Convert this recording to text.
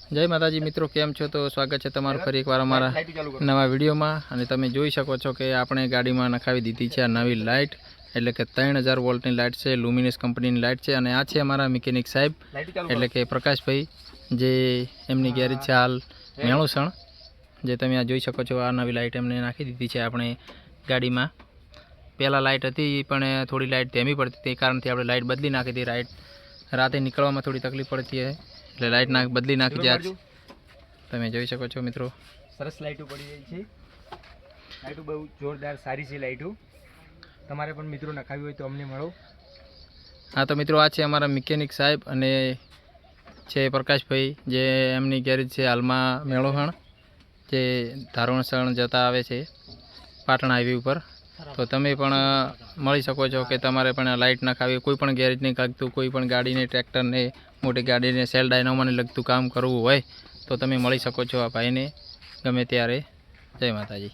जय माताजी मित्रों, केम छो? तो स्वागत है तमारुं फरी एकवार अमारा नवा विडियो में। अने तमे जोई शको छो कि आपणे गाड़ी में नखावी दीधी छे आ नवी लाइट, एटले के 3000 वोल्टनी लाइट छे। ल्यूमिनस कंपनी लाइट छे। अने आ छे अमारा मिकेनिक साहेब एटले के प्रकाश भाई, जे एमनी गैरेज छे हाल मेणुसण। जे तमे आ जोई शको छो आ नवी लाइट एमने नाखी दीधी छे आपणे गाड़ी में। पहला लाइट हती पण थोड़ी लाइट धीमी पड़ती ते कारणथी आपणे लाइट बदली नाखी दी। लाइट राते निकळवामां थोड़ी तकलीफ पड़ती है એટલે લાઇટ બદલી નાખી છે આજ તમે જોઈ શકો છો મિત્રો। સરસ લાઇટો પડી રહી છે। લાઇટો બહુ જોરદાર સારી છે લાઇટો। તમારે પણ મિત્રો નખાવી હોય તો અમને મળો। हाँ तो मित्रों आ છે અમારા મિકેનિક સાહેબ અને છે પ્રકાશભાઈ, જે એમની ગેરેજ છે હાલમાં મેળોહણ, જે ધારોણસણ જતા આવે છે પાટણ હાઈવે ઉપર। તો તમે પણ મળી શકો છો કે તમારે પણ લાઇટ નખાવી, કોઈ પણ ગેરેજને લાગતું, કોઈ પણ ગાડીને, ટ્રેક્ટરને, મોટી ગાડીને સેલ ડાયનામાને લગતું કામ કરવું હોય તો તમે મળી શકો છો આ ભાઈને ગમે ત્યારે। જય માતાજી।